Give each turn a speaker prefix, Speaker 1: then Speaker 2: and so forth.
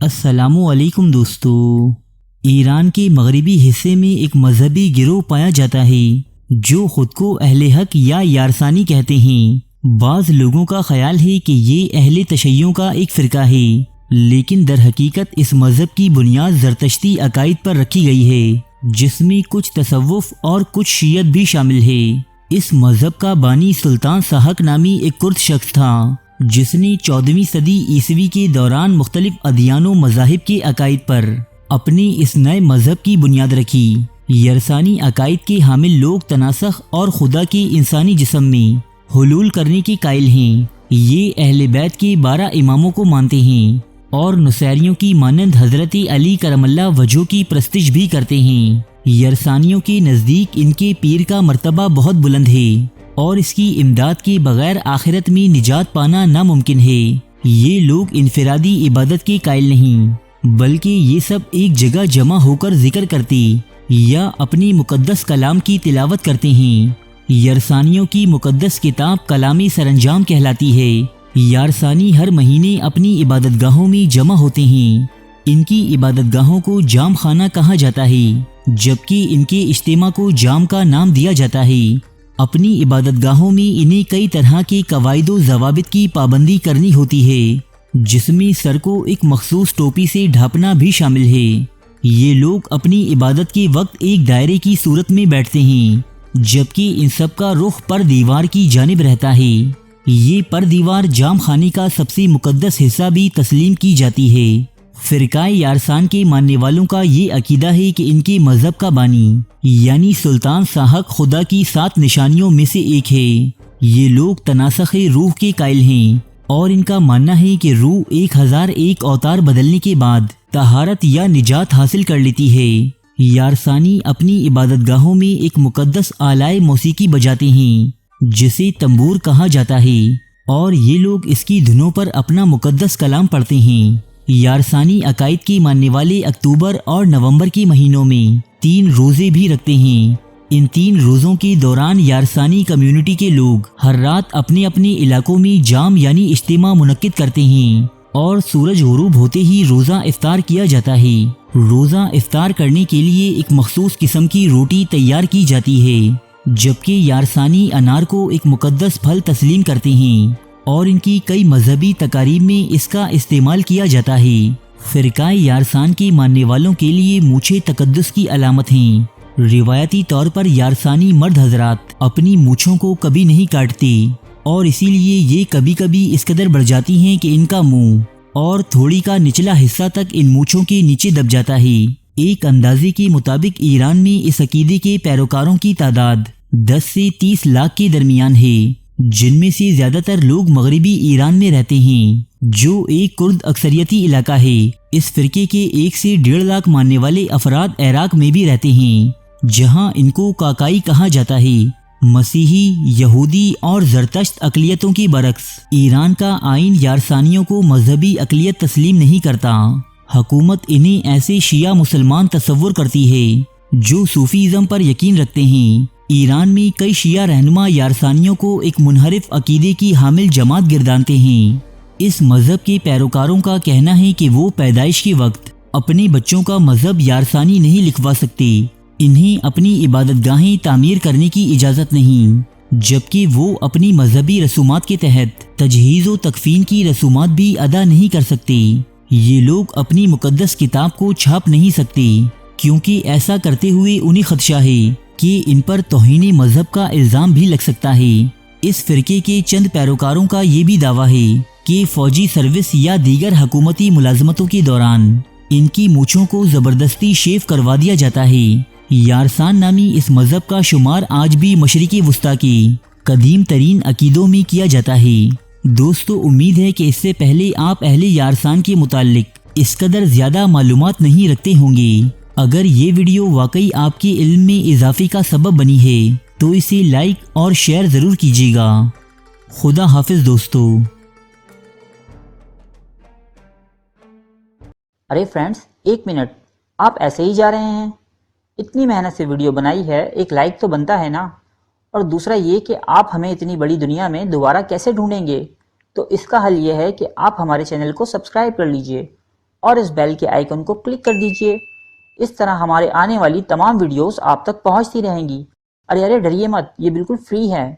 Speaker 1: السلام علیکم دوستو۔ ایران کے مغربی حصے میں ایک مذہبی گروہ پایا جاتا ہے جو خود کو اہل حق یا یارسانی کہتے ہیں۔ بعض لوگوں کا خیال ہے کہ یہ اہل تشیع کا ایک فرقہ ہے، لیکن در حقیقت اس مذہب کی بنیاد زرتشتی عقائد پر رکھی گئی ہے، جس میں کچھ تصوف اور کچھ شیعت بھی شامل ہے۔ اس مذہب کا بانی سلطان ساہک نامی ایک کرد شخص تھا، جس نے 14ویں صدی عیسوی کے دوران مختلف ادیان و مذاہب کے عقائد پر اپنے اس نئے مذہب کی بنیاد رکھی۔ یارسانی عقائد کے حامل لوگ تناسخ اور خدا کے انسانی جسم میں حلول کرنے کے قائل ہیں۔ یہ اہل بیت کے 12 اماموں کو مانتے ہیں اور نصیریوں کی مانند حضرت علی کرم اللہ وجہہ کی پرستش بھی کرتے ہیں۔ یارسانیوں کے نزدیک ان کے پیر کا مرتبہ بہت بلند ہے اور اس کی امداد کے بغیر آخرت میں نجات پانا ناممکن ہے۔ یہ لوگ انفرادی عبادت کے قائل نہیں، بلکہ یہ سب ایک جگہ جمع ہو کر ذکر کرتے یا اپنی مقدس کلام کی تلاوت کرتے ہیں۔ یارسانیوں کی مقدس کتاب کلام سرانجام کہلاتی ہے۔ یارسانی ہر مہینے اپنی عبادت گاہوں میں جمع ہوتے ہیں۔ ان کی عبادت گاہوں کو جام خانہ کہا جاتا ہے، جبکہ ان کے اجتماع کو جام کا نام دیا جاتا ہے۔ اپنی عبادت گاہوں میں انہیں کئی طرح کے قواعد و ضوابط کی پابندی کرنی ہوتی ہے، جس میں سر کو ایک مخصوص ٹوپی سے ڈھانپنا بھی شامل ہے۔ یہ لوگ اپنی عبادت کے وقت ایک دائرے کی صورت میں بیٹھتے ہیں، جبکہ ان سب کا رخ پر دیوار کی جانب رہتا ہے۔ یہ پر دیوار جام خانے کا سب سے مقدس حصہ بھی تسلیم کی جاتی ہے۔ فرقہ یارسان کے ماننے والوں کا یہ عقیدہ ہے کہ ان کے مذہب کا بانی یعنی سلطان ساہک خدا کی 7 نشانیوں میں سے ایک ہے۔ یہ لوگ تناسخ روح کے قائل ہیں اور ان کا ماننا ہے کہ روح 1001 اوتار بدلنے کے بعد طہارت یا نجات حاصل کر لیتی ہے۔ یارسانی اپنی عبادت گاہوں میں ایک مقدس آلائے موسیقی بجاتے ہیں جسے تنبور کہا جاتا ہے، اور یہ لوگ اس کی دھنوں پر اپنا مقدس کلام پڑھتے ہیں۔ یارسانی عقائد کے ماننے والے اکتوبر اور نومبر کے مہینوں میں 3 روزے بھی رکھتے ہیں۔ ان 3 روزوں کے دوران یارسانی کمیونٹی کے لوگ ہر رات اپنے اپنے علاقوں میں جام یعنی اجتماع منعقد کرتے ہیں، اور سورج غروب ہوتے ہی روزہ افطار کیا جاتا ہے۔ روزہ افطار کرنے کے لیے ایک مخصوص قسم کی روٹی تیار کی جاتی ہے، جبکہ یارسانی انار کو ایک مقدس پھل تسلیم کرتے ہیں اور ان کی کئی مذہبی تقاریب میں اس کا استعمال کیا جاتا ہے۔ فرقہ یارسان کے ماننے والوں کے لیے مونچھیں تقدس کی علامت ہیں۔ روایتی طور پر یارسانی مرد حضرات اپنی مونچھوں کو کبھی نہیں کاٹتے، اور اسی لیے یہ کبھی کبھی اس قدر بڑھ جاتی ہیں کہ ان کا منہ اور تھوڑی کا نچلا حصہ تک ان مونچھوں کے نیچے دب جاتا ہے۔ ایک اندازے کے مطابق ایران میں اس عقیدے کے پیروکاروں کی تعداد 10 سے 30 لاکھ کے درمیان ہے، جن میں سے زیادہ تر لوگ مغربی ایران میں رہتے ہیں، جو ایک کرد اکثریتی علاقہ ہے۔ اس فرقے کے 1 سے 1.5 لاکھ ماننے والے افراد عراق میں بھی رہتے ہیں، جہاں ان کو کاکائی کہا جاتا ہے۔ مسیحی، یہودی اور زرتشت اقلیتوں کے برعکس ایران کا آئین یارسانیوں کو مذہبی اقلیت تسلیم نہیں کرتا۔ حکومت انہیں ایسے شیعہ مسلمان تصور کرتی ہے جو صوفیزم پر یقین رکھتے ہیں۔ ایران میں کئی شیعہ رہنما یارسانیوں کو ایک منحرف عقیدے کی حامل جماعت گردانتے ہیں۔ اس مذہب کے پیروکاروں کا کہنا ہے کہ وہ پیدائش کے وقت اپنے بچوں کا مذہب یارسانی نہیں لکھوا سکتے، انہیں اپنی عبادت گاہیں تعمیر کرنے کی اجازت نہیں، جبکہ وہ اپنی مذہبی رسومات کے تحت تجہیز و تکفین کی رسومات بھی ادا نہیں کر سکتے۔ یہ لوگ اپنی مقدس کتاب کو چھاپ نہیں سکتے، کیونکہ ایسا کرتے ہوئے انہیں خدشہ ہے کہ ان پر توہین مذہب کا الزام بھی لگ سکتا ہے۔ اس فرقے کے چند پیروکاروں کا یہ بھی دعویٰ ہے کہ فوجی سروس یا دیگر حکومتی ملازمتوں کے دوران ان کی مونچھوں کو زبردستی شیو کروا دیا جاتا ہے۔ یارسان نامی اس مذہب کا شمار آج بھی مشرق وسطیٰ کے قدیم ترین عقیدوں میں کیا جاتا ہے۔ دوستو، امید ہے کہ اس سے پہلے آپ اہل یارسان کے متعلق اس قدر زیادہ معلومات نہیں رکھتے ہوں گے۔ اگر یہ ویڈیو واقعی آپ کے علم میں اضافے کا سبب بنی ہے تو اسے لائک اور شیئر ضرور کیجیے گا۔ خدا حافظ دوستو۔
Speaker 2: ارے فرینڈز، 1 منٹ، آپ ایسے ہی جا رہے ہیں؟ اتنی محنت سے ویڈیو بنائی ہے، ایک لائک تو بنتا ہے نا؟ اور دوسرا یہ کہ آپ ہمیں اتنی بڑی دنیا میں دوبارہ کیسے ڈھونڈیں گے؟ تو اس کا حل یہ ہے کہ آپ ہمارے چینل کو سبسکرائب کر لیجئے اور اس بیل کے آئیکن کو کلک کر دیجئے۔ اس طرح ہمارے آنے والی تمام ویڈیوز آپ تک پہنچتی رہیں گی۔ ارے ڈریے مت، یہ بالکل فری ہے۔